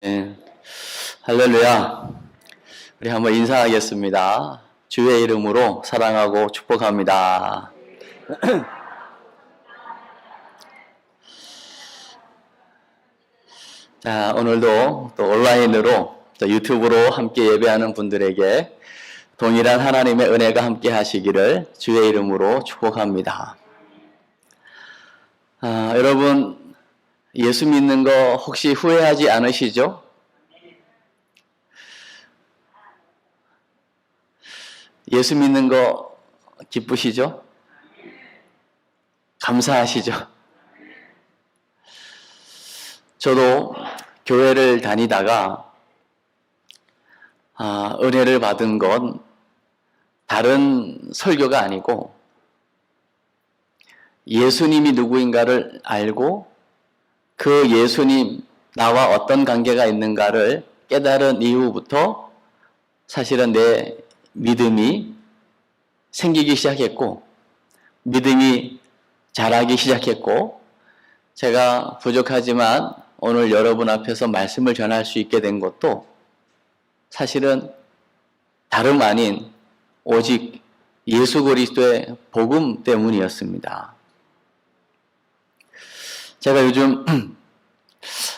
네. 할렐루야. 우리 한번 인사하겠습니다. 주의 이름으로 사랑하고 축복합니다. 자, 오늘도 또 온라인으로 또 유튜브로 함께 예배하는 분들에게 동일한 하나님의 은혜가 함께 하시기를 주의 이름으로 축복합니다. 여러분, 예수 믿는 거 혹시 후회하지 않으시죠? 예수 믿는 거 기쁘시죠? 감사하시죠? 저도 교회를 다니다가 은혜를 받은 건 다른 설교가 아니고 예수님이 누구인가를 알고 그 예수님 나와 어떤 관계가 있는가를 깨달은 이후부터 사실은 내 믿음이 생기기 시작했고 믿음이 자라기 시작했고 제가 부족하지만 오늘 여러분 앞에서 말씀을 전할 수 있게 된 것도 사실은 다름 아닌 오직 예수 그리스도의 복음 때문이었습니다. 제가 요즘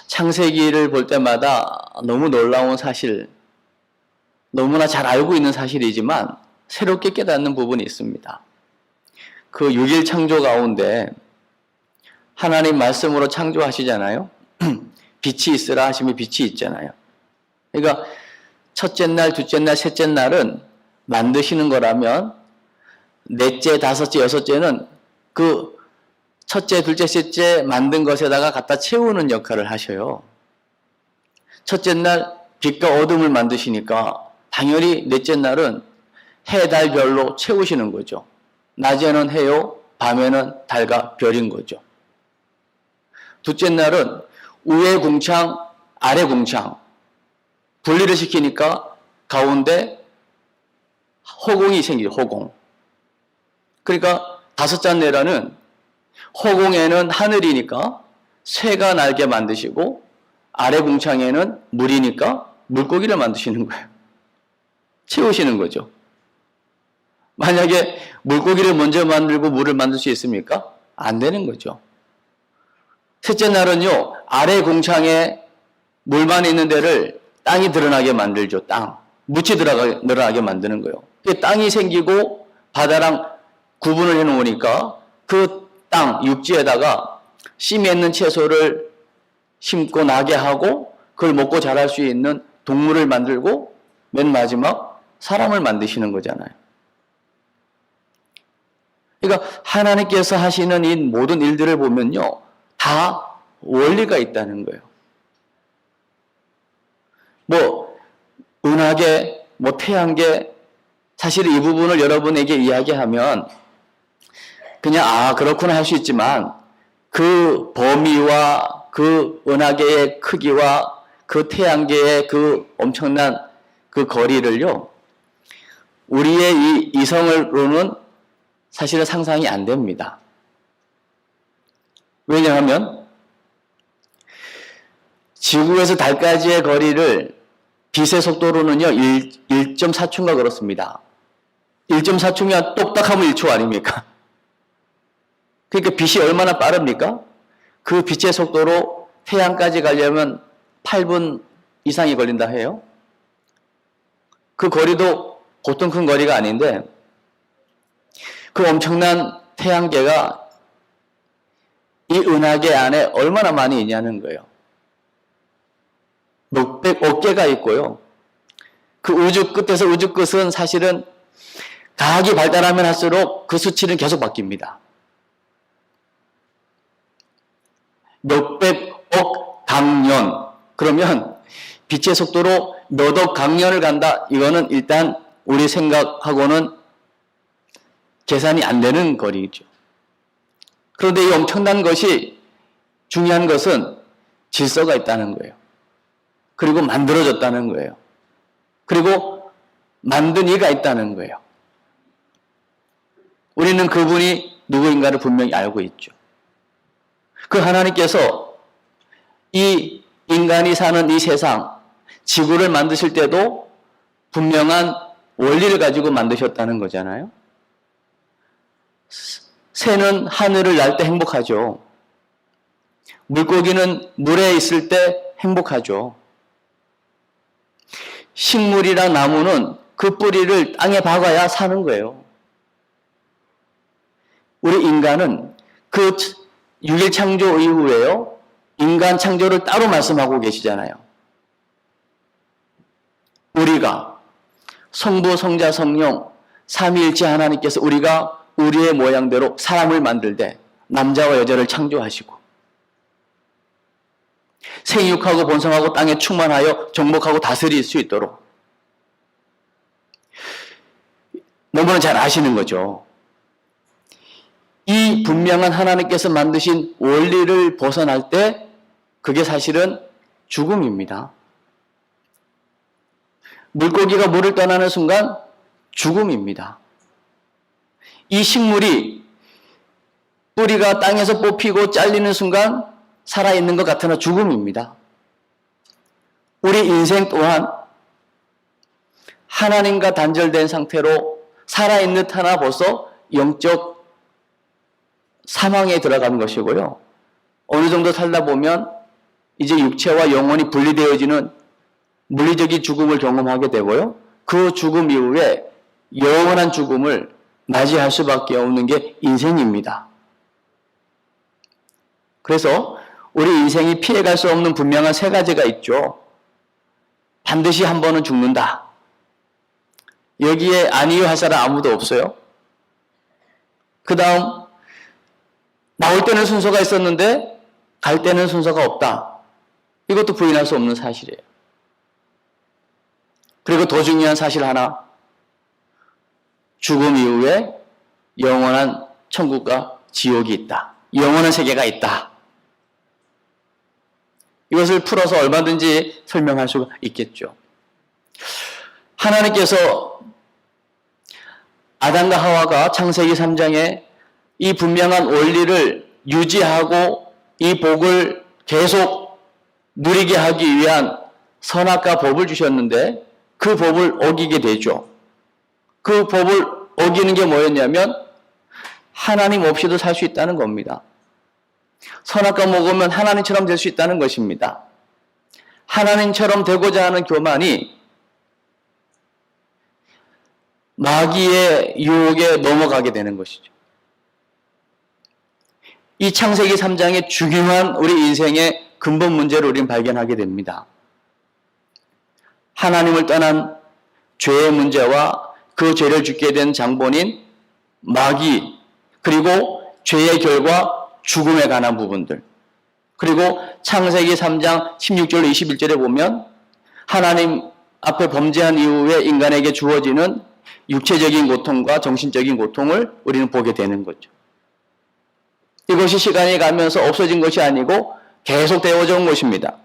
창세기를 볼 때마다 너무 놀라운 사실, 너무나 잘 알고 있는 사실이지만 새롭게 깨닫는 부분이 있습니다. 그 6일 창조 가운데 하나님 말씀으로 창조하시잖아요. 빛이 있으라 하시면 빛이 있잖아요. 그러니까 첫째 날, 둘째 날, 셋째 날은 만드시는 거라면 넷째, 다섯째, 여섯째는 그 첫째, 둘째, 셋째 만든 것에다가 갖다 채우는 역할을 하셔요. 첫째 날 빛과 어둠을 만드시니까 당연히 넷째 날은 해, 달, 별로 채우시는 거죠. 낮에는 해요, 밤에는 달과 별인 거죠. 둘째 날은 위에 궁창, 아래 궁창 분리를 시키니까 가운데 허공이 생기죠. 허공. 그러니까 다섯째 날에는 허공에는 하늘이니까 새가 날게 만드시고 아래 궁창에는 물이니까 물고기를 만드시는 거예요. 채우시는 거죠. 만약에 물고기를 먼저 만들고 물을 만들 수 있습니까? 안 되는 거죠. 셋째 날은요, 아래 궁창에 물만 있는 데를 땅이 드러나게 만들죠. 땅. 묻이 드러나게 만드는 거예요. 땅이 생기고 바다랑 구분을 해 놓으니까 그 땅, 육지에다가 씨 맺는 채소를 심고 나게 하고 그걸 먹고 자랄 수 있는 동물을 만들고 맨 마지막 사람을 만드시는 거잖아요. 그러니까 하나님께서 하시는 이 모든 일들을 보면요, 다 원리가 있다는 거예요. 뭐 은하계, 뭐 태양계, 사실 이 부분을 여러분에게 이야기하면 그냥 그렇구나 할 수 있지만 그 범위와 그 은하계의 크기와 그 태양계의 그 엄청난 그 거리를요, 우리의 이 이성으로는 사실은 상상이 안 됩니다. 왜냐하면 지구에서 달까지의 거리를 빛의 속도로는요 1.4초인가 그렇습니다. 1.4초면 똑딱하면 1초 아닙니까? 그러니까 빛이 얼마나 빠릅니까? 그 빛의 속도로 태양까지 가려면 8분 이상이 걸린다 해요. 그 거리도 보통 큰 거리가 아닌데 그 엄청난 태양계가 이 은하계 안에 얼마나 많이 있냐는 거예요. 몇백억 개가 있고요. 그 우주 끝에서 우주 끝은 사실은 과학이 발달하면 할수록 그 수치는 계속 바뀝니다. 몇백억 강년. 그러면 빛의 속도로 몇억 강년을 간다. 이거는 일단 우리 생각하고는 계산이 안 되는 거리죠. 그런데 이 엄청난 것이 중요한 것은 질서가 있다는 거예요. 그리고 만들어졌다는 거예요. 그리고 만든 이가 있다는 거예요. 우리는 그분이 누구인가를 분명히 알고 있죠. 그 하나님께서 이 인간이 사는 이 세상, 지구를 만드실 때도 분명한 원리를 가지고 만드셨다는 거잖아요. 새는 하늘을 날 때 행복하죠. 물고기는 물에 있을 때 행복하죠. 식물이랑 나무는 그 뿌리를 땅에 박아야 사는 거예요. 우리 인간은 그 6일 창조 이후에요, 인간 창조를 따로 말씀하고 계시잖아요. 우리가 성부, 성자, 성령 삼위일체 하나님께서 우리가 우리의 모양대로 사람을 만들 때 남자와 여자를 창조하시고 생육하고 번성하고 땅에 충만하여 정복하고 다스릴 수 있도록, 너무나 잘 아시는 거죠. 이 분명한 하나님께서 만드신 원리를 벗어날 때 그게 사실은 죽음입니다. 물고기가 물을 떠나는 순간 죽음입니다. 이 식물이 뿌리가 땅에서 뽑히고 잘리는 순간 살아있는 것 같으나 죽음입니다. 우리 인생 또한 하나님과 단절된 상태로 살아있는 듯 하나 벌써 영적 사망에 들어가는 것이고요. 어느 정도 살다 보면 이제 육체와 영혼이 분리되어지는 물리적인 죽음을 경험하게 되고요. 그 죽음 이후에 영원한 죽음을 맞이할 수밖에 없는 게 인생입니다. 그래서 우리 인생이 피해갈 수 없는 분명한 세 가지가 있죠. 반드시 한 번은 죽는다. 여기에 아니요 할 사람 아무도 없어요. 그 다음, 나올 때는 순서가 있었는데 갈 때는 순서가 없다. 이것도 부인할 수 없는 사실이에요. 그리고 더 중요한 사실 하나, 죽음 이후에 영원한 천국과 지옥이 있다. 영원한 세계가 있다. 이것을 풀어서 얼마든지 설명할 수가 있겠죠. 하나님께서 아담과 하와가 창세기 3장에 이 분명한 원리를 유지하고 이 복을 계속 누리게 하기 위한 선악과 법을 주셨는데 그 법을 어기게 되죠. 그 법을 어기는 게 뭐였냐면 하나님 없이도 살 수 있다는 겁니다. 선악과 먹으면 하나님처럼 될 수 있다는 것입니다. 하나님처럼 되고자 하는 교만이 마귀의 유혹에 넘어가게 되는 것이죠. 이 창세기 3장의 중요한 우리 인생의 근본 문제를 우리는 발견하게 됩니다. 하나님을 떠난 죄의 문제와 그 죄를 죽게 된 장본인 마귀, 그리고 죄의 결과 죽음에 관한 부분들, 그리고 창세기 3장 16절로 21절에 보면 하나님 앞에 범죄한 이후에 인간에게 주어지는 육체적인 고통과 정신적인 고통을 우리는 보게 되는 거죠. 이것이 시간이 가면서 없어진 것이 아니고 계속 되어져 온 것입니다.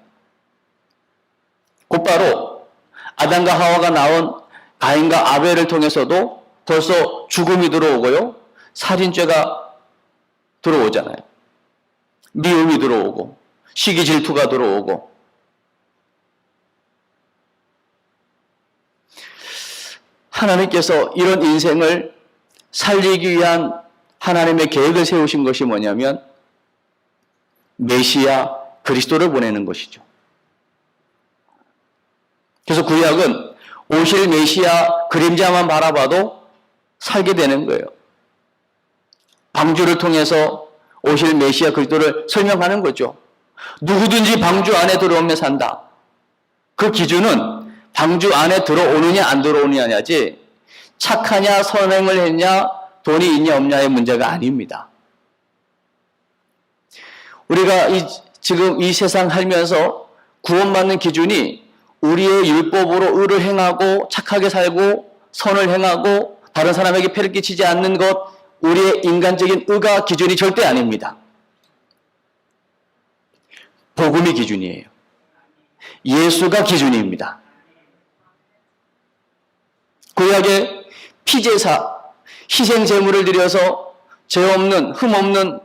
곧바로 아담과 하와가 낳은 가인과 아벨을 통해서도 벌써 죽음이 들어오고요, 살인죄가 들어오잖아요. 미움이 들어오고 시기 질투가 들어오고. 하나님께서 이런 인생을 살리기 위한 하나님의 계획을 세우신 것이 뭐냐면 메시아 그리스도를 보내는 것이죠. 그래서 구약은 오실 메시아 그림자만 바라봐도 살게 되는 거예요. 방주를 통해서 오실 메시아 그리스도를 설명하는 거죠. 누구든지 방주 안에 들어오면 산다. 그 기준은 방주 안에 들어오느냐 안 들어오느냐지 착하냐 선행을 했냐 돈이 있냐 없냐의 문제가 아닙니다. 우리가 지금 이 세상 살면서 구원받는 기준이 우리의 율법으로 의를 행하고 착하게 살고 선을 행하고 다른 사람에게 폐를 끼치지 않는 것, 우리의 인간적인 의가 기준이 절대 아닙니다. 복음이 기준이에요. 예수가 기준입니다. 구약의 피제사, 희생 제물을 드려서 죄 없는 흠 없는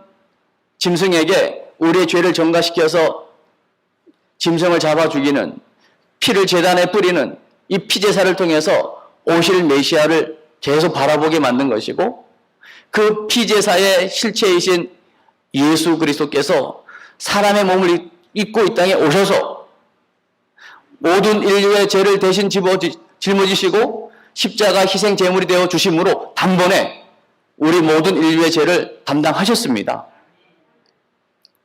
짐승에게 우리의 죄를 전가시켜서 짐승을 잡아 죽이는, 피를 제단에 뿌리는 이 피제사를 통해서 오실 메시아를 계속 바라보게 만든 것이고, 그 피제사의 실체이신 예수 그리스도께서 사람의 몸을 입고 이 땅에 오셔서 모든 인류의 죄를 대신 짊어지시고 십자가 희생 제물이 되어 주심으로 단번에 우리 모든 인류의 죄를 담당하셨습니다.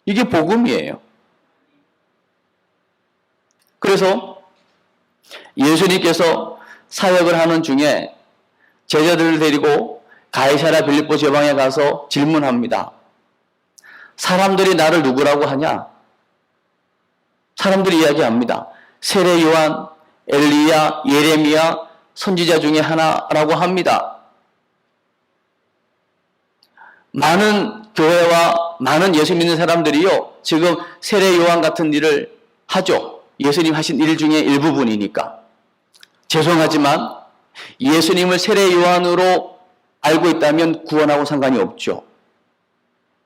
이게 복음이에요. 그래서 예수님께서 사역을 하는 중에 제자들을 데리고 가이사랴 빌립보 지방에 가서 질문합니다. 사람들이 나를 누구라고 하냐? 사람들이 이야기합니다. 세례 요한, 엘리야, 예레미야, 선지자 중에 하나라고 합니다. 많은 교회와 많은 예수 믿는 사람들이요, 지금 세례 요한 같은 일을 하죠. 예수님 하신 일 중에 일부분이니까. 죄송하지만 예수님을 세례 요한으로 알고 있다면 구원하고 상관이 없죠.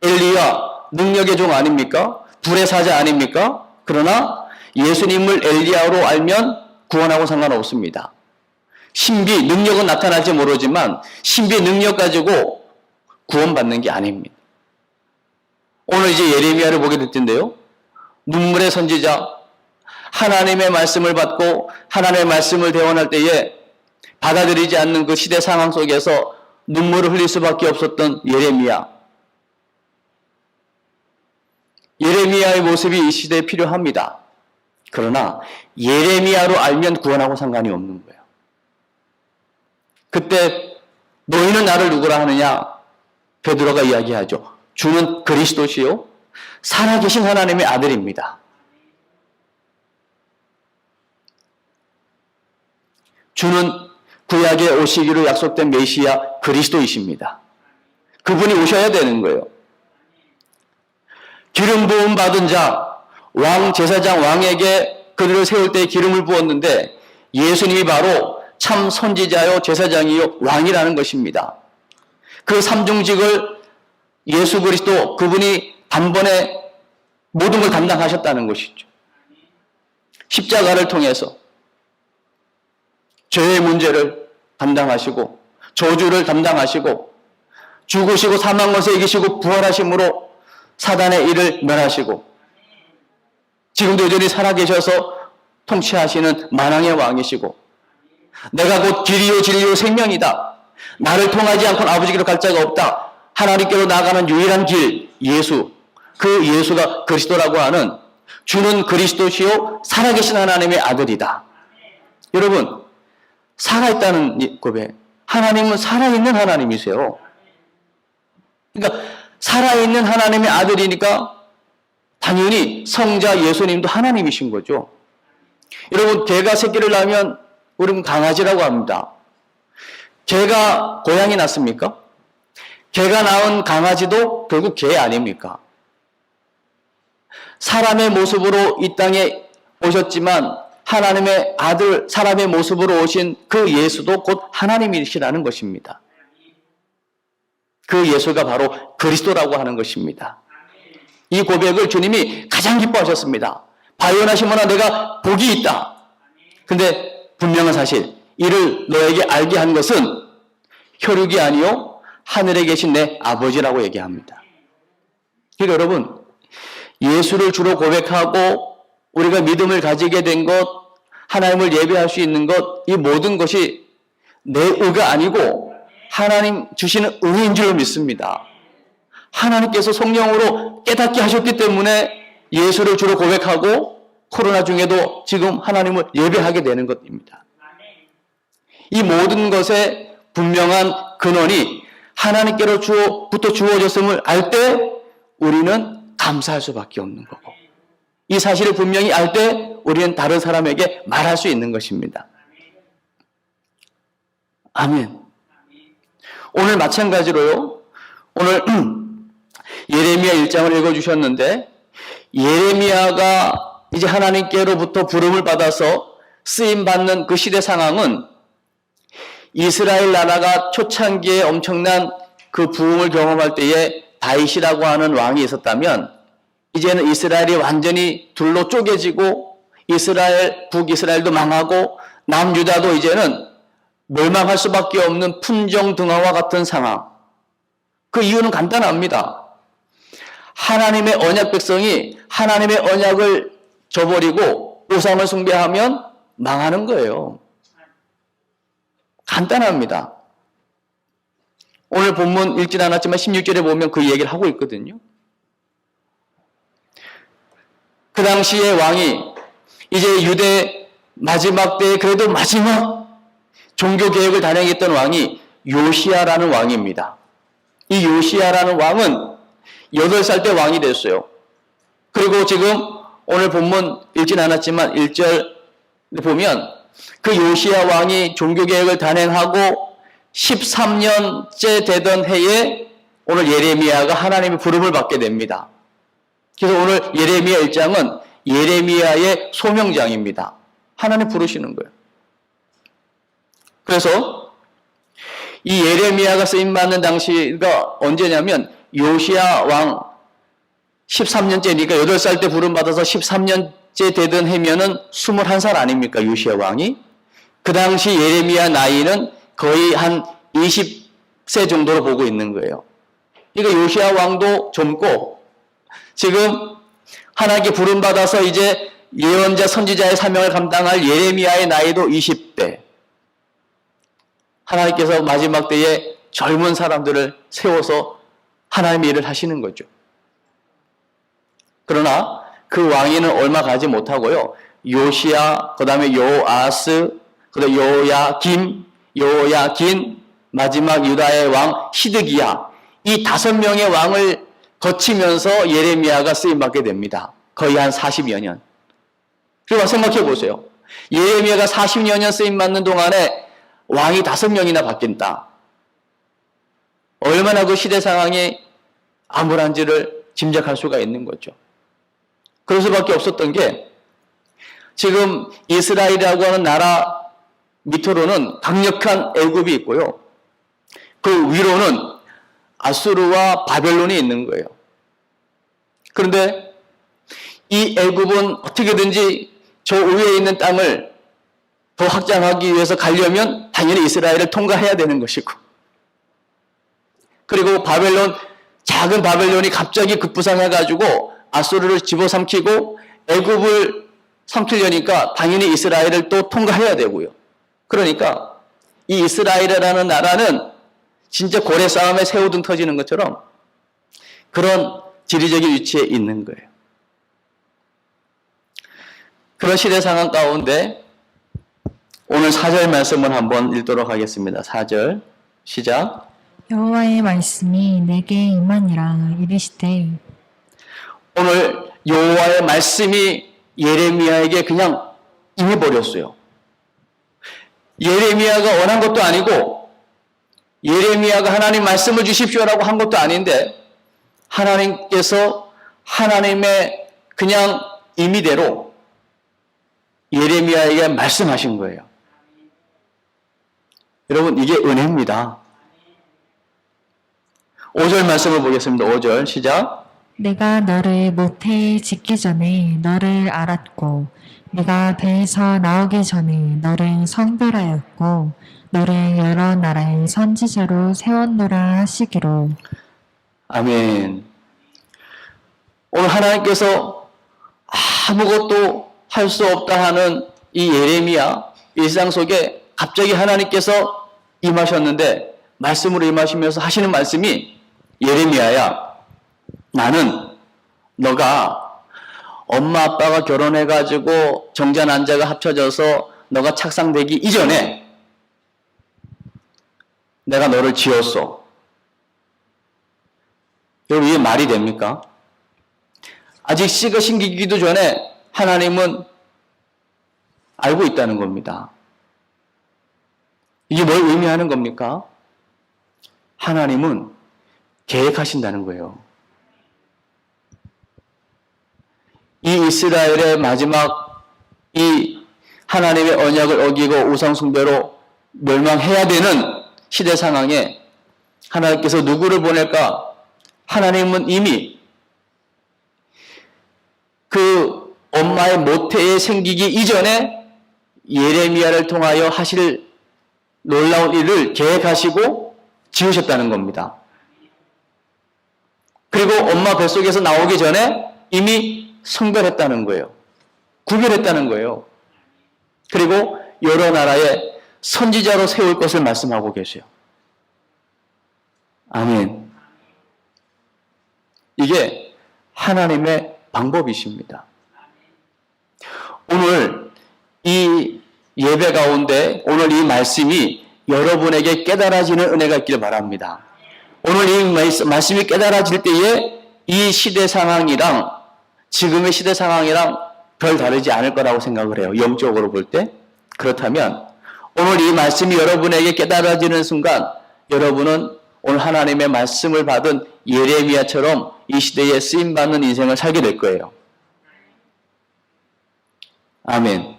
엘리야, 능력의 종 아닙니까? 불의 사자 아닙니까? 그러나 예수님을 엘리야로 알면 구원하고 상관없습니다. 신비, 능력은 나타날지 모르지만 신비, 능력 가지고 구원받는 게 아닙니다. 오늘 이제 예레미야를 보게 될 텐데요. 눈물의 선지자, 하나님의 말씀을 받고 하나님의 말씀을 대원할 때에 받아들이지 않는 그 시대 상황 속에서 눈물을 흘릴 수밖에 없었던 예레미야. 예레미야의 모습이 이 시대에 필요합니다. 그러나 예레미야로 알면 구원하고 상관이 없는 거예요. 그때 너희는 나를 누구라 하느냐? 베드로가 이야기하죠. 주는 그리스도시요 살아계신 하나님의 아들입니다. 주는 구약에 오시기로 약속된 메시아 그리스도이십니다. 그분이 오셔야 되는 거예요. 기름 부음 받은 자, 왕 제사장 왕에게 그들을 세울 때 기름을 부었는데 예수님이 바로 참 선지자요 제사장이요 왕이라는 것입니다. 그 삼중직을 예수 그리스도 그분이 단번에 모든 걸 담당하셨다는 것이죠. 십자가를 통해서 죄의 문제를 담당하시고 저주를 담당하시고 죽으시고 사망권세 이기시고 부활하심으로 사단의 일을 멸하시고 지금도 여전히 살아계셔서 통치하시는 만왕의 왕이시고 내가 곧 길이요 진리요 생명이다. 나를 통하지 않고는 아버지께로 갈 자가 없다. 하나님께로 나아가는 유일한 길 예수. 그 예수가 그리스도라고 하는 주는 그리스도시요 살아계신 하나님의 아들이다. 여러분 살아있다는 고백. 하나님은 살아있는 하나님이세요. 그러니까 살아있는 하나님의 아들이니까 당연히 성자 예수님도 하나님이신 거죠. 여러분 개가 새끼를 낳으면 우리는 강아지라고 합니다. 개가 고양이 낳습니까? 개가 낳은 강아지도 결국 개 아닙니까? 사람의 모습으로 이 땅에 오셨지만 하나님의 아들, 사람의 모습으로 오신 그 예수도 곧 하나님이시라는 것입니다. 그 예수가 바로 그리스도라고 하는 것입니다. 이 고백을 주님이 가장 기뻐하셨습니다. 바요나 시몬아 내가 복이 있다. 근데 분명한 사실, 이를 너에게 알게 한 것은 혈육이 아니요 하늘에 계신 내 아버지라고 얘기합니다. 그러니까 여러분 예수를 주로 고백하고 우리가 믿음을 가지게 된 것, 하나님을 예배할 수 있는 것, 이 모든 것이 내 의가 아니고 하나님 주시는 은혜인 줄로 믿습니다. 하나님께서 성령으로 깨닫게 하셨기 때문에 예수를 주로 고백하고 코로나 중에도 지금 하나님을 예배하게 되는 것입니다. 이 모든 것의 분명한 근원이 하나님께로부터 주어졌음을 알 때 우리는 감사할 수밖에 없는 거고, 이 사실을 분명히 알 때 우리는 다른 사람에게 말할 수 있는 것입니다. 아멘. 오늘 마찬가지로요. 오늘 예레미야 1장을 읽어주셨는데 예레미야가 이제 하나님께로부터 부름을 받아서 쓰임받는 그 시대 상황은 이스라엘 나라가 초창기에 엄청난 그 부흥을 경험할 때에 다윗이라고 하는 왕이 있었다면 이제는 이스라엘이 완전히 둘로 쪼개지고 북이스라엘도 망하고 남유다도 이제는 멸망할 수밖에 없는 풍정등화와 같은 상황. 그 이유는 간단합니다. 하나님의 언약 백성이 하나님의 언약을 저버리고 우상을 숭배하면 망하는 거예요. 간단합니다. 오늘 본문 읽진 않았지만 16절에 보면 그 얘기를 하고 있거든요. 그 당시에 왕이 이제 유대 마지막 때에 그래도 마지막 종교개혁을 단행했던 왕이 요시야라는 왕입니다. 이 요시야라는 왕은 8살 때 왕이 됐어요. 그리고 지금 오늘 본문 읽진 않았지만 1절 보면 그 요시야 왕이 종교개혁을 단행하고 13년째 되던 해에 오늘 예레미야가 하나님의 부름을 받게 됩니다. 그래서 오늘 예레미야 1장은 예레미야의 소명장입니다. 하나님 부르시는 거예요. 그래서 이 예레미야가 쓰임받는 당시가 언제냐면 요시야 왕 13년째니까 8살 때 부름받아서 13년째 되던 해면은 21살 아닙니까? 요시야 왕이. 그 당시 예레미야 나이는 거의 한 20세 정도로 보고 있는 거예요. 그러니까 요시야 왕도 젊고 지금 하나님께 부름받아서 이제 예언자 선지자의 사명을 감당할 예레미야의 나이도 20대. 하나님께서 마지막 때에 젊은 사람들을 세워서 하나님의 일을 하시는 거죠. 그러나 그 왕위는 얼마 가지 못하고요. 요시야, 그 다음에 요아스, 그 다음에 요야긴, 마지막 유다의 왕 시드기야. 이 5명의 왕을 거치면서 예레미야가 쓰임받게 됩니다. 거의 한 40여 년. 그리고 생각해 보세요. 예레미야가 40여 년 쓰임받는 동안에 왕이 5명이나 바뀐다. 얼마나 그 시대 상황이 암울한지를 짐작할 수가 있는 거죠. 그럴 수밖에 없었던 게 지금 이스라엘이라고 하는 나라 밑으로는 강력한 애굽이 있고요. 그 위로는 아수르와 바벨론이 있는 거예요. 그런데 이 애굽은 어떻게든지 저 위에 있는 땅을 더 확장하기 위해서 가려면 당연히 이스라엘을 통과해야 되는 것이고, 그리고 작은 바벨론이 갑자기 급부상해가지고 아수르를 집어삼키고 애굽을 삼키려니까 당연히 이스라엘을 또 통과해야 되고요. 그러니까 이 이스라엘이라는 나라는 진짜 고래 싸움에 새우등 터지는 것처럼 그런 지리적인 위치에 있는 거예요. 그런 시대 상황 가운데 오늘 4절 말씀을 한번 읽도록 하겠습니다. 4절 시작. 여호와의 말씀이 내게 임하니라 이르시되. 오늘 여호와의 말씀이 예레미야에게 그냥 임해버렸어요. 예레미야가 원한 것도 아니고 예레미야가 하나님 말씀을 주십시오라고 한 것도 아닌데 하나님께서 하나님의 그냥 임의대로 예레미야에게 말씀하신 거예요. 여러분, 이게 은혜입니다. 5절 말씀을 보겠습니다. 5절 시작. 내가 너를 모태에 짓기 전에 너를 알았고 내가 배에서 나오기 전에 너를 성별하였고 너를 여러 나라의 선지자로 세웠노라 하시기로. 아멘. 오늘 하나님께서 아무것도 할 수 없다 하는 이 예레미야 일상 속에 갑자기 하나님께서 임하셨는데 말씀으로 임하시면서 하시는 말씀이 예레미야야, 나는 너가 엄마 아빠가 결혼해가지고 정자 난자가 합쳐져서 너가 착상되기 이전에 내가 너를 지었어. 여러분, 이게 말이 됩니까? 아직 씨가 심기기도 전에 하나님은 알고 있다는 겁니다. 이게 뭘 의미하는 겁니까? 하나님은 계획하신다는 거예요. 이 이스라엘의 마지막 이 하나님의 언약을 어기고 우상숭배로 멸망해야 되는 시대 상황에 하나님께서 누구를 보낼까? 하나님은 이미 그 엄마의 모태에 생기기 이전에 예레미야를 통하여 하실 놀라운 일을 계획하시고 지으셨다는 겁니다. 그리고 엄마 뱃속에서 나오기 전에 이미 성별했다는 거예요. 구별했다는 거예요. 그리고 여러 나라의 선지자로 세울 것을 말씀하고 계세요. 아멘. 이게 하나님의 방법이십니다. 오늘 이 예배 가운데 오늘 이 말씀이 여러분에게 깨달아지는 은혜가 있길 바랍니다. 오늘 이 말씀이 깨달아질 때에 이 시대 상황이랑 지금의 시대 상황이랑 별 다르지 않을 거라고 생각을 해요. 영적으로 볼 때. 그렇다면 오늘 이 말씀이 여러분에게 깨달아지는 순간 여러분은 오늘 하나님의 말씀을 받은 예레미야처럼 이 시대에 쓰임받는 인생을 살게 될 거예요. 아멘.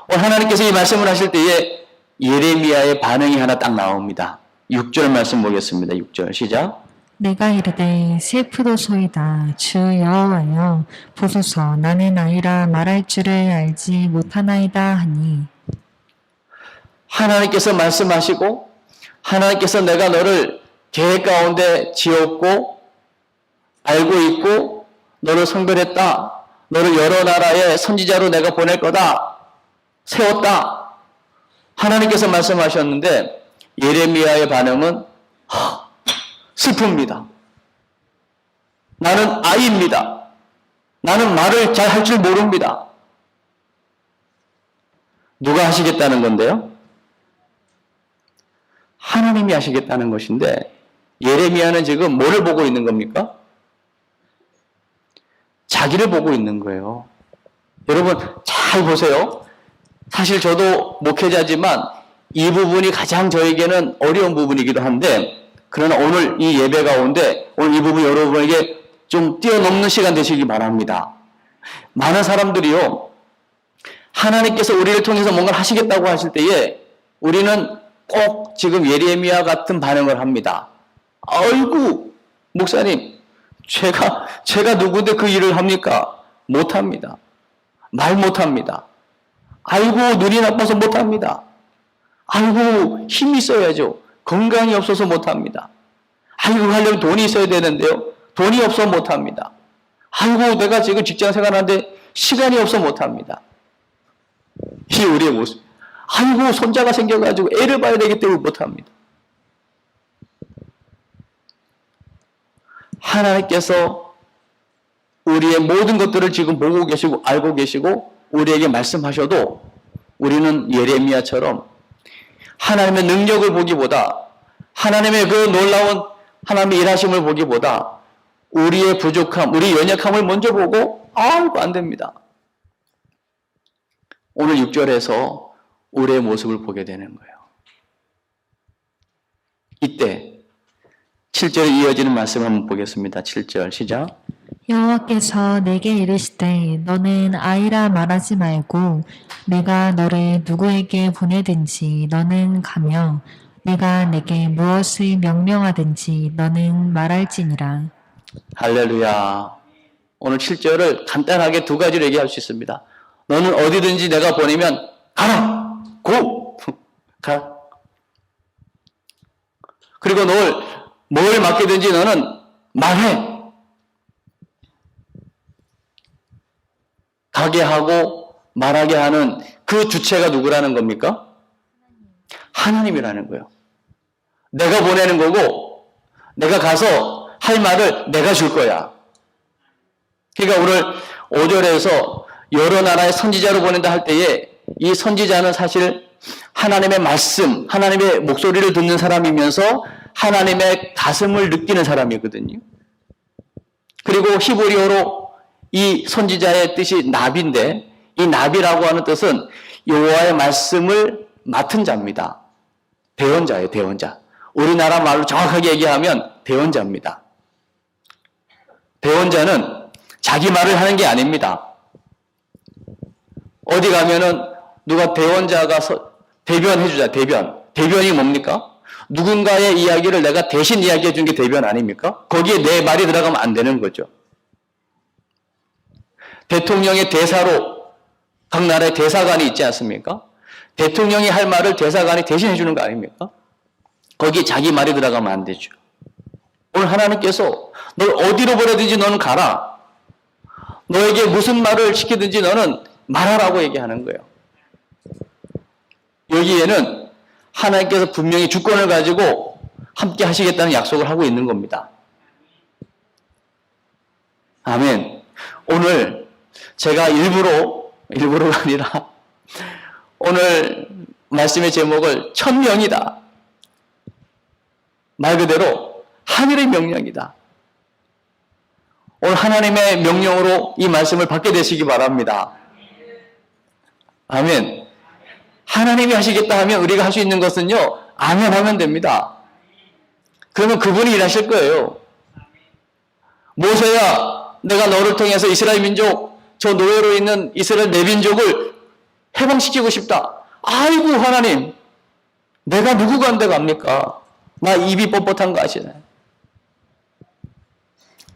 오늘 하나님께서 이 말씀을 하실 때에 예레미야의 반응이 하나 딱 나옵니다. 6절 말씀 보겠습니다. 6절 시작. 내가 이르되 슬프도소이다. 주 여호와여 보소서 나는 아이라 말할 줄을 알지 못하나이다 하니. 하나님께서 말씀하시고 하나님께서 내가 너를 계획 가운데 지었고 알고 있고 너를 성별했다. 너를 여러 나라의 선지자로 내가 보낼 거다. 세웠다. 하나님께서 말씀하셨는데 예레미야의 반응은 슬픕니다. 나는 아이입니다. 나는 말을 잘 할 줄 모릅니다. 누가 하시겠다는 건데요? 하나님이 하시겠다는 것인데 예레미야는 지금 뭐를 보고 있는 겁니까? 자기를 보고 있는 거예요. 여러분 잘 보세요. 사실 저도 목회자지만 이 부분이 가장 저에게는 어려운 부분이기도 한데 그러나 오늘 이 예배 가운데 오늘 이 부분 여러분에게 좀 뛰어넘는 시간 되시기 바랍니다. 많은 사람들이요. 하나님께서 우리를 통해서 뭔가를 하시겠다고 하실 때에 우리는 꼭 지금 예레미야 같은 반응을 합니다. 아이고 목사님 제가 누구인데 그 일을 합니까? 못합니다. 말 못합니다. 아이고 눈이 나빠서 못합니다. 아이고 힘이 있어야죠. 건강이 없어서 못합니다. 아이고 하려면 돈이 있어야 되는데요. 돈이 없어서 못합니다. 아이고 내가 지금 직장 생활하는데 시간이 없어 못합니다. 이 우리의 모습. 아이고 손자가 생겨가지고 애를 봐야 되기 때문에 못합니다. 하나님께서 우리의 모든 것들을 지금 보고 계시고 알고 계시고 우리에게 말씀하셔도 우리는 예레미야처럼 하나님의 능력을 보기보다 하나님의 그 놀라운 하나님의 일하심을 보기보다 우리의 부족함, 우리 연약함을 먼저 보고 아이고 안 됩니다. 오늘 6절에서 우리의 모습을 보게 되는 거예요. 이때 7절에 이어지는 말씀 한번 보겠습니다. 7절 시작. 여호와께서 내게 이르시되 너는 아이라 말하지 말고 내가 너를 누구에게 보내든지 너는 가며 내가 내게 무엇을 명령하든지 너는 말할지니라. 할렐루야. 오늘 7절을 간단하게 두 가지로 얘기할 수 있습니다. 너는 어디든지 내가 보내면 가라! 고! 가라. 그리고 뭘 맡기든지 너는 말해. 가게 하고 말하게 하는 그 주체가 누구라는 겁니까? 하나님이라는 거예요. 내가 보내는 거고 내가 가서 할 말을 내가 줄 거야. 그러니까 오늘 5절에서 여러 나라의 선지자로 보낸다 할 때에 이 선지자는 사실 하나님의 말씀, 하나님의 목소리를 듣는 사람이면서 하나님의 가슴을 느끼는 사람이거든요. 그리고 히브리어로 이 선지자의 뜻이 나비인데 이 나비라고 하는 뜻은 여호와의 말씀을 맡은 자입니다. 대언자예요, 대언자. 우리나라 말로 정확하게 얘기하면 대언자입니다. 대언자는 자기 말을 하는 게 아닙니다. 어디 가면은 누가 대언자가 대변해주자, 대변. 대변이 뭡니까? 누군가의 이야기를 내가 대신 이야기해 준 게 대변 아닙니까? 거기에 내 말이 들어가면 안 되는 거죠. 대통령의 대사로 각 나라의 대사관이 있지 않습니까? 대통령이 할 말을 대사관이 대신해 주는 거 아닙니까? 거기에 자기 말이 들어가면 안 되죠. 오늘 하나님께서 널 어디로 보내든지 너는 가라. 너에게 무슨 말을 시키든지 너는 말하라고 얘기하는 거예요. 여기에는 하나님께서 분명히 주권을 가지고 함께 하시겠다는 약속을 하고 있는 겁니다. 아멘. 오늘 제가 일부러가 아니라 오늘 말씀의 제목을 천명이다. 말 그대로 하늘의 명령이다. 오늘 하나님의 명령으로 이 말씀을 받게 되시기 바랍니다. 아멘. 하나님이 하시겠다 하면 우리가 할 수 있는 것은요, 아멘 하면 됩니다. 그러면 그분이 일하실 거예요. 모세야, 내가 너를 통해서 이스라엘 민족, 저 노예로 있는 이스라엘 내 민족을 해방시키고 싶다. 아이고 하나님, 내가 누구 간데 갑니까? 나 입이 뻣뻣한 거 아시나요?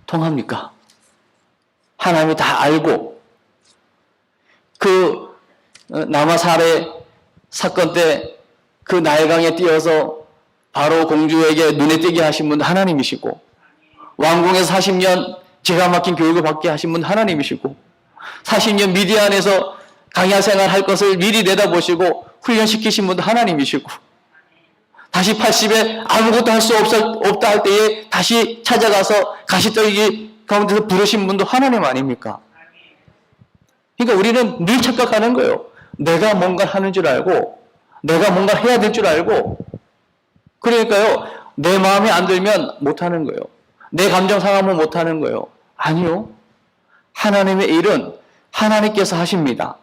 통합니까? 하나님이 다 알고 그 남아 사례 사건 때 그 나일강에 뛰어서 바로 공주에게 눈에 띄게 하신 분 하나님이시고, 왕궁에서 40년 기가 막힌 교육을 받게 하신 분 하나님이시고, 40년 미디안에서 강야 생활할 것을 미리 내다보시고 훈련시키신 분도 하나님이시고, 다시 80에 아무것도 할 수 없다 할 때에 다시 찾아가서 가시떨기 가운데서 부르신 분도 하나님 아닙니까? 그러니까 우리는 늘 착각하는 거예요. 내가 뭔가 하는 줄 알고, 내가 뭔가 해야 될 줄 알고, 그러니까요, 내 마음에 안 들면 못하는 거예요. 내 감정 상하면 못하는 거예요. 아니요. 하나님의 일은 하나님께서 하십니다.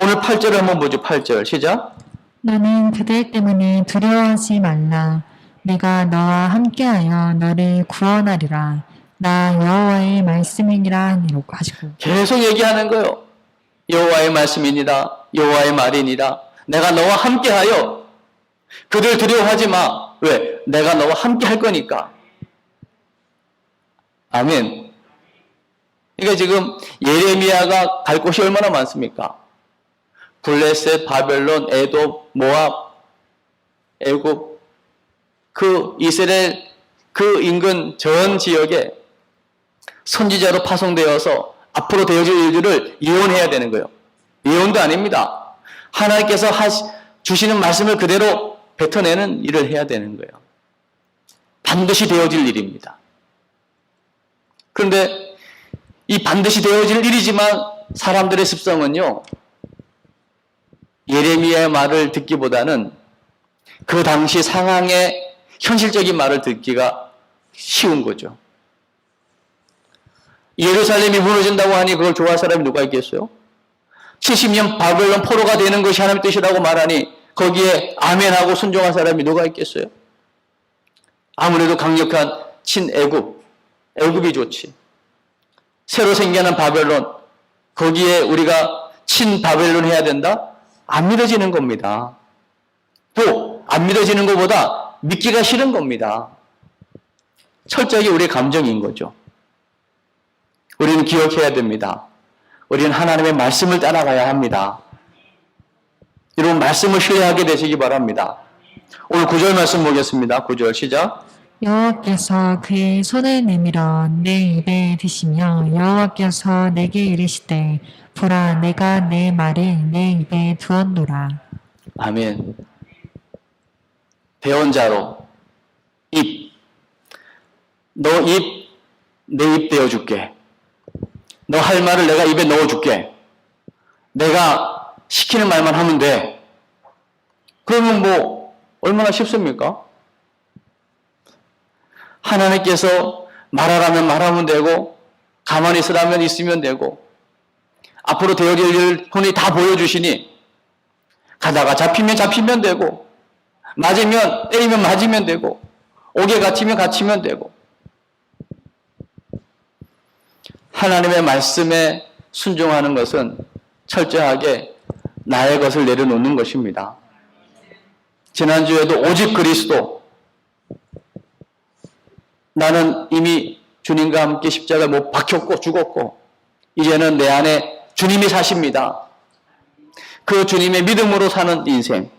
오늘 8절을 한번 보죠. 8절 시작. 너는 그들 때문에 두려워하지 말라. 내가 너와 함께하여 너를 구원하리라. 나 여호와의 말씀이니라 하니라고 하시고, 계속 얘기하는 거예요. 여호와의 말씀이니라, 여호와의 말이니라. 내가 너와 함께하여. 그들 두려워하지 마. 왜? 내가 너와 함께 할 거니까. 아멘. 그러니까 지금 예레미야가 갈 곳이 얼마나 많습니까? 블레셋, 바벨론, 에돔, 모압, 애굽, 그 이스라엘 그 인근 전 지역에 선지자로 파송되어서 앞으로 되어질 일들을 예언해야 되는 거예요. 예언도 아닙니다. 하나님께서 주시는 말씀을 그대로 뱉어내는 일을 해야 되는 거예요. 반드시 되어질 일입니다. 그런데 이 반드시 되어질 일이지만 사람들의 습성은요, 예레미야의 말을 듣기보다는 그 당시 상황의 현실적인 말을 듣기가 쉬운 거죠. 예루살렘이 무너진다고 하니 그걸 좋아할 사람이 누가 있겠어요? 70년 바벨론 포로가 되는 것이 하나님의 뜻이라고 말하니 거기에 아멘하고 순종한 사람이 누가 있겠어요? 아무래도 강력한 애굽이 좋지. 새로 생겨난 바벨론, 거기에 우리가 바벨론 해야 된다? 안 믿어지는 겁니다. 또 안 믿어지는 것보다 믿기가 싫은 겁니다. 철저하게 우리의 감정인 거죠. 우리는 기억해야 됩니다. 우리는 하나님의 말씀을 따라가야 합니다. 여러분, 말씀을 신뢰하게 되시기 바랍니다. 오늘 9절 말씀 보겠습니다. 9절 시작. 여호와께서 그의 손을 내밀어 내 입에 드시며 여호와께서 내게 이르시되 보라 내가 내 말을 내 입에 두었노라. 아멘. 배원자로 입, 너 입, 내 입 되어줄게. 너 할 말을 내가 입에 넣어줄게. 내가 시키는 말만 하면 돼. 그러면 뭐 얼마나 쉽습니까? 하나님께서 말하라면 말하면 되고, 가만히 있으라면 있으면 되고, 앞으로 되어질 일을 혼이 다 보여주시니 가다가 잡히면 되고, 맞으면 때리면 맞으면 되고, 옥에 갇히면 갇히면 되고, 하나님의 말씀에 순종하는 것은 철저하게 나의 것을 내려놓는 것입니다. 지난주에도 오직 그리스도, 나는 이미 주님과 함께 십자가에 못 박혔고 죽었고 이제는 내 안에 주님이 사십니다. 그 주님의 믿음으로 사는 인생,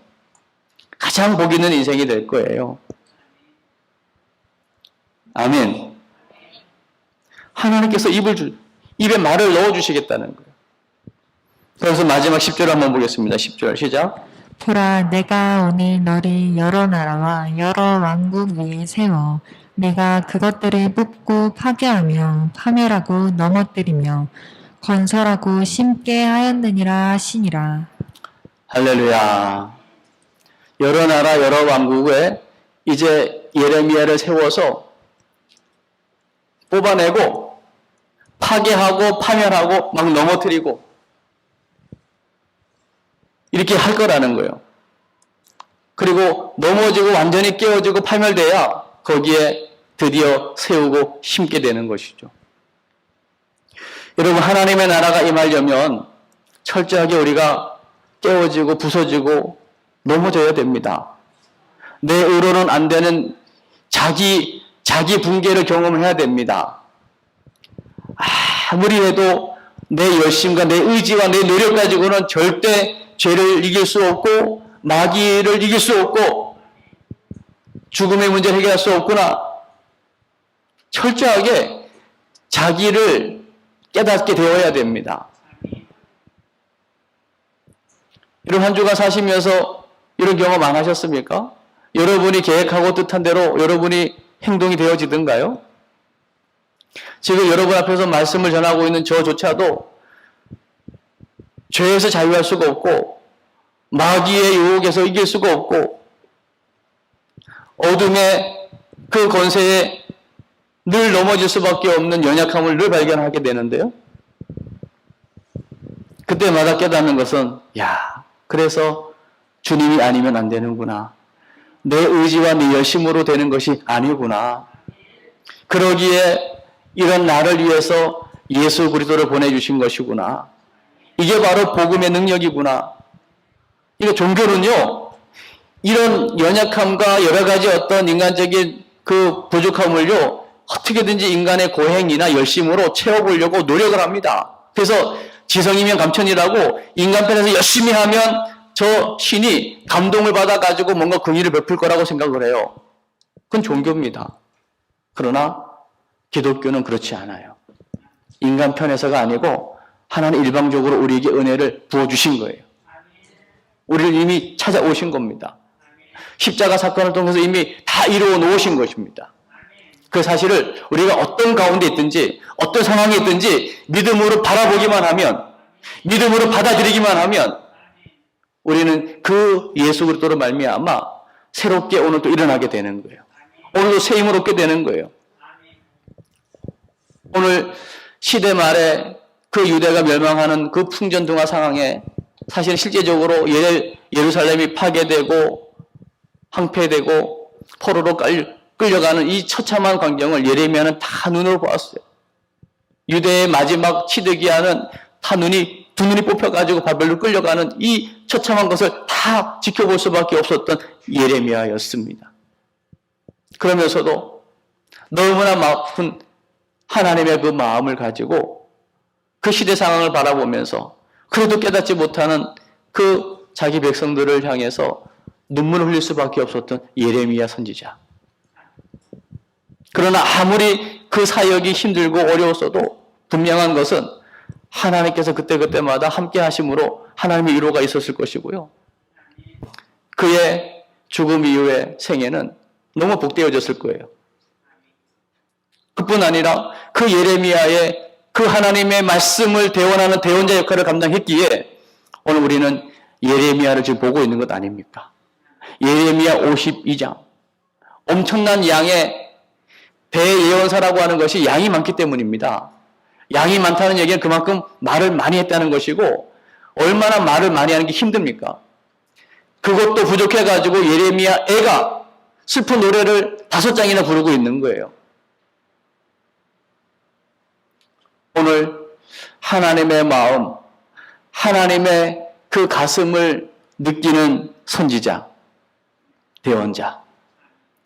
가장 복 있는 인생이 될 거예요. 아멘. 하나님께서 입에 말을 넣어주시겠다는 거예요. 그래서 마지막 10절 한번 보겠습니다. 10절 시작. 보라, 내가 오늘 너를 여러 나라와 여러 왕국 위에 세워 내가 그것들을 뽑고 파괴하며 파멸하고 넘어뜨리며 건설하고 심게 하였느니라 하시니라. 할렐루야. 여러 나라 여러 왕국에 이제 예레미야를 세워서 뽑아내고 파괴하고 파멸하고 막 넘어뜨리고 이렇게 할 거라는 거예요. 그리고 넘어지고 완전히 깨어지고 파멸돼야 거기에 드디어 세우고 심게 되는 것이죠. 여러분, 하나님의 나라가 임하려면 철저하게 우리가 깨어지고 부서지고 넘어져야 됩니다. 내 의로는 안 되는 자기 붕괴를 경험해야 됩니다. 아무리 해도 내 열심과 내 의지와 내 노력 가지고는 절대 죄를 이길 수 없고 마귀를 이길 수 없고 죽음의 문제를 해결할 수 없구나. 철저하게 자기를 깨닫게 되어야 됩니다. 이런 한 주간 사시면서 이런 경험 안 하셨습니까? 여러분이 계획하고 뜻한 대로 여러분이 행동이 되어지던가요? 지금 여러분 앞에서 말씀을 전하고 있는 저조차도 죄에서 자유할 수가 없고 마귀의 유혹에서 이길 수가 없고 어둠의 그 권세에 늘 넘어질 수밖에 없는 연약함을 늘 발견하게 되는데요. 그때마다 깨닫는 것은 그래서 주님이 아니면 안 되는구나. 내 의지와 내 열심으로 되는 것이 아니구나. 그러기에 이런 나를 위해서 예수 그리스도를 보내주신 것이구나. 이게 바로 복음의 능력이구나. 이거 종교는요, 이런 연약함과 여러 가지 어떤 인간적인 그 부족함을요, 어떻게든지 인간의 고행이나 열심으로 채워보려고 노력을 합니다. 그래서 지성이면 감천이라고 인간 편에서 열심히 하면 저 신이 감동을 받아가지고 뭔가 긍휼을 베풀 거라고 생각을 해요. 그건 종교입니다. 그러나 기독교는 그렇지 않아요. 인간 편에서가 아니고 하나님 일방적으로 우리에게 은혜를 부어주신 거예요. 우리를 이미 찾아오신 겁니다. 십자가 사건을 통해서 이미 다 이루어 놓으신 것입니다. 그 사실을 우리가 어떤 가운데 있든지 어떤 상황에 있든지 믿음으로 바라보기만 하면, 믿음으로 받아들이기만 하면 우리는 그 예수 그리스도로 말미암아 새롭게 오늘 또 일어나게 되는 거예요. 오늘도 새 힘을 얻게 되는 거예요. 오늘 시대 말에 그 유대가 멸망하는 그 풍전등화 상황에 사실 실제적으로 예루살렘이 파괴되고 황폐되고 포로로 끌려가는 이 처참한 광경을 예레미야는 다 눈으로 보았어요. 유대의 마지막 치드기야는 두 눈이 뽑혀가지고 바벨로 끌려가는 이 처참한 것을 다 지켜볼 수밖에 없었던 예레미야였습니다. 그러면서도 너무나 아픈 하나님의 그 마음을 가지고 그 시대 상황을 바라보면서 그래도 깨닫지 못하는 그 자기 백성들을 향해서 눈물을 흘릴 수밖에 없었던 예레미야 선지자. 그러나 아무리 그 사역이 힘들고 어려웠어도 분명한 것은 하나님께서 그때마다 함께 하심으로 하나님의 위로가 있었을 것이고요. 그의 죽음 이후의 생애는 너무 복되어졌을 거예요. 그뿐 아니라 그 예레미야의 그 하나님의 말씀을 대원하는 대원자 역할을 감당했기에 오늘 우리는 예레미야를 지금 보고 있는 것 아닙니까? 예레미야 52장. 엄청난 양의 대예언사라고 하는 것이 양이 많기 때문입니다. 양이 많다는 얘기는 그만큼 말을 많이 했다는 것이고 얼마나 말을 많이 하는 게 힘듭니까? 그것도 부족해가지고 예레미야 애가 슬픈 노래를 5장이나 부르고 있는 거예요. 오늘 하나님의 마음, 하나님의 그 가슴을 느끼는 선지자, 대언자,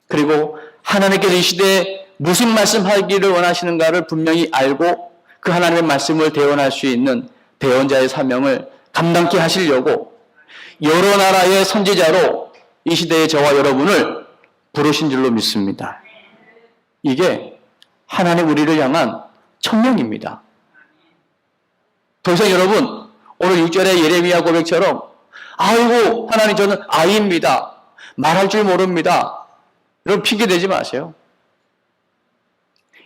그리고 하나님께서 이 시대에 무슨 말씀하기를 원하시는가를 분명히 알고 그 하나님의 말씀을 대언할 수 있는 대언자의 사명을 감당케 하시려고 여러 나라의 선지자로 이 시대의 저와 여러분을 부르신 줄로 믿습니다. 이게 하나님 우리를 향한 천명입니다. 더 이상 여러분 오늘 6절의 예레미야 고백처럼 아이고 하나님 저는 아이입니다. 말할 줄 모릅니다. 여러분 핑계대지 마세요.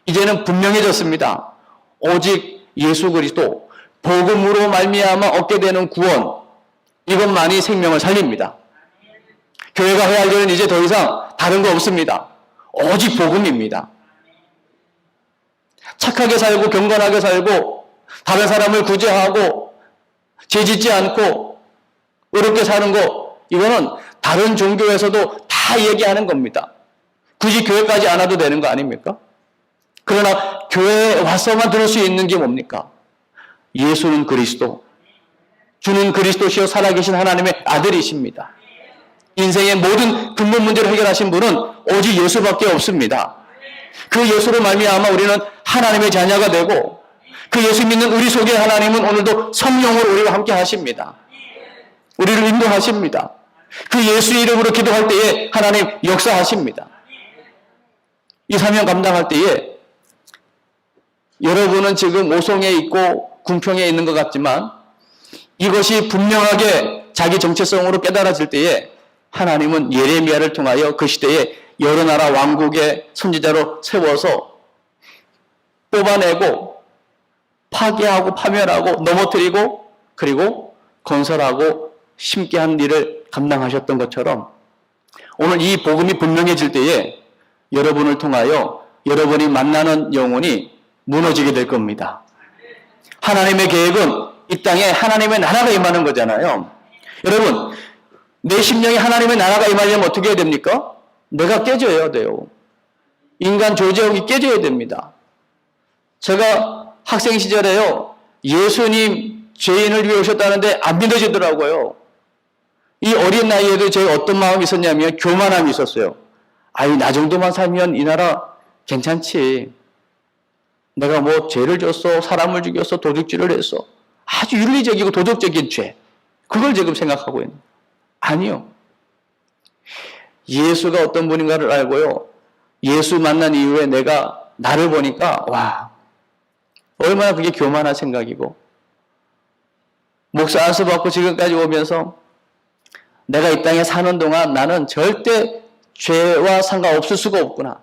이제는 분명해졌습니다. 오직 예수 그리스도 복음으로 말미암아 얻게 되는 구원 이것만이 생명을 살립니다. 교회가 해야 할 일은 이제 더 이상 다른 거 없습니다. 오직 복음입니다. 착하게 살고 경건하게 살고 다른 사람을 구제하고 죄짓지 않고 의롭게 사는 거 이거는 다른 종교에서도 다 얘기하는 겁니다. 굳이 교회까지 안 와도 되는 거 아닙니까? 그러나 교회에 와서만 들을 수 있는 게 뭡니까? 예수는 그리스도, 주는 그리스도시요 살아계신 하나님의 아들이십니다. 인생의 모든 근본 문제를 해결하신 분은 오직 예수밖에 없습니다. 그 예수로 말미암아 우리는 하나님의 자녀가 되고 그 예수 믿는 우리 속에 하나님은 오늘도 성령으로 우리와 함께 하십니다. 우리를 인도하십니다. 그 예수 이름으로 기도할 때에 하나님 역사하십니다. 이 사명 감당할 때에 여러분은 지금 오송에 있고 궁평에 있는 것 같지만 이것이 분명하게 자기 정체성으로 깨달아질 때에 하나님은 예레미야를 통하여 그 시대에 여러 나라 왕국의 선지자로 세워서 뽑아내고 파괴하고 파멸하고 넘어뜨리고 그리고 건설하고 심게 한 일을 감당하셨던 것처럼 오늘 이 복음이 분명해질 때에 여러분을 통하여 여러분이 만나는 영혼이 무너지게 될 겁니다. 하나님의 계획은 이 땅에 하나님의 나라가 임하는 거잖아요. 여러분, 내 심령에 하나님의 나라가 임하려면 어떻게 해야 됩니까? 내가 깨져야 돼요. 인간 조직이 깨져야 됩니다. 제가 학생 시절에요. 예수님 죄인을 위해 오셨다는데 안 믿어지더라고요. 이 어린 나이에도 제가 어떤 마음이 있었냐면 교만함이 있었어요. 아이 나 정도만 살면 이 나라 괜찮지. 내가 뭐 죄를 졌어, 사람을 죽였어, 도둑질을 했어. 아주 윤리적이고 도덕적인 죄. 그걸 지금 생각하고 있는. 아니요. 예수가 어떤 분인가를 알고요. 예수 만난 이후에 내가 나를 보니까 와 얼마나 그게 교만한 생각이고 목사 안수 받고 지금까지 오면서 내가 이 땅에 사는 동안 나는 절대 죄와 상관없을 수가 없구나.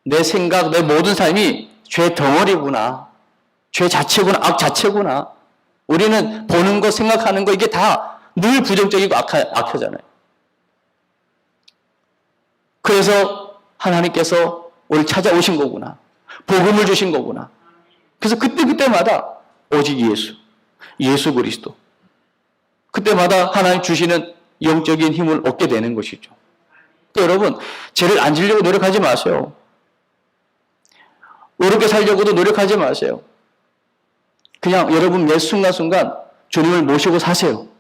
내 생각, 내 모든 삶이 죄 덩어리구나. 죄 자체구나. 악 자체구나. 우리는 보는 거, 생각하는 거 이게 다 늘 부정적이고 악하잖아요. 그래서 하나님께서 우리를 찾아오신 거구나. 복음을 주신 거구나. 그래서 그때마다 오직 예수 그리스도. 그때마다 하나님 주시는 영적인 힘을 얻게 되는 것이죠. 또 여러분, 죄를 안 지려고 노력하지 마세요. 어렵게 살려고도 노력하지 마세요. 그냥 여러분 매 순간순간 주님을 모시고 사세요.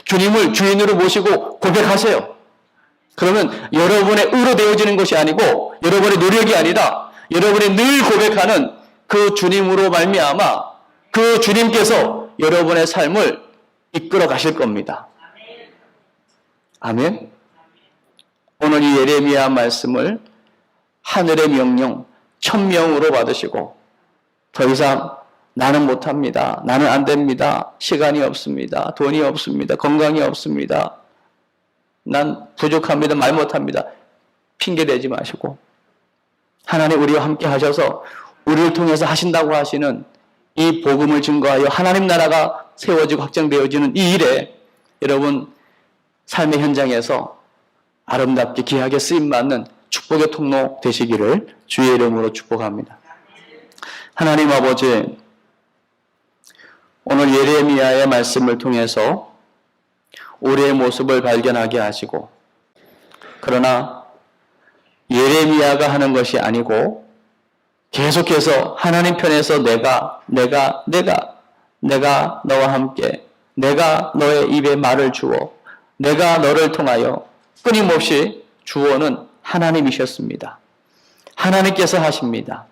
주님을 주인으로 모시고 고백하세요. 그러면 여러분의 의로 되어지는 것이 아니고 여러분의 노력이 아니라 여러분이 늘 고백하는 그 주님으로 말미암아 그 주님께서 여러분의 삶을 이끌어 가실 겁니다. 아멘. 오늘 이 예레미야 말씀을 하늘의 명령, 천명으로 받으시고 더 이상 나는 못합니다. 나는 안 됩니다. 시간이 없습니다. 돈이 없습니다. 건강이 없습니다. 난 부족합니다. 말 못합니다. 핑계대지 마시고 하나님 우리와 함께 하셔서 우리를 통해서 하신다고 하시는 이 복음을 증거하여 하나님 나라가 세워지고 확장되어지는 이 일에 여러분 삶의 현장에서 아름답게 귀하게 쓰임받는 축복의 통로 되시기를 주의 이름으로 축복합니다. 하나님 아버지, 오늘 예레미야의 말씀을 통해서 우리의 모습을 발견하게 하시고 그러나 예레미야가 하는 것이 아니고 계속해서 하나님 편에서 내가 너와 함께 내가 너의 입에 말을 주어 내가 너를 통하여 끊임없이 주어는 하나님이셨습니다. 하나님께서 하십니다.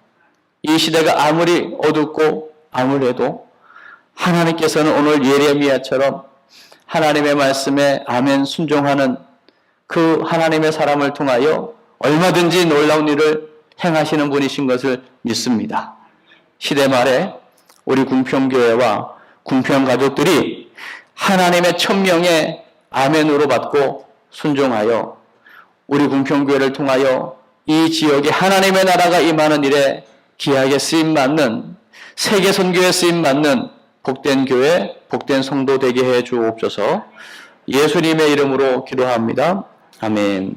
이 시대가 아무리 어둡고 아무래도 하나님께서는 오늘 예레미야처럼 하나님의 말씀에 아멘 순종하는 그 하나님의 사람을 통하여 얼마든지 놀라운 일을 행하시는 분이신 것을 믿습니다. 시대 말에 우리 궁평교회와 궁평 가족들이 하나님의 천명의 아멘으로 받고 순종하여 우리 궁평교회를 통하여 이 지역에 하나님의 나라가 임하는 일에 귀하게 쓰임받는 세계 선교에 쓰임받는 복된 교회, 복된 성도 되게 해 주옵소서. 예수님의 이름으로 기도합니다. 아멘.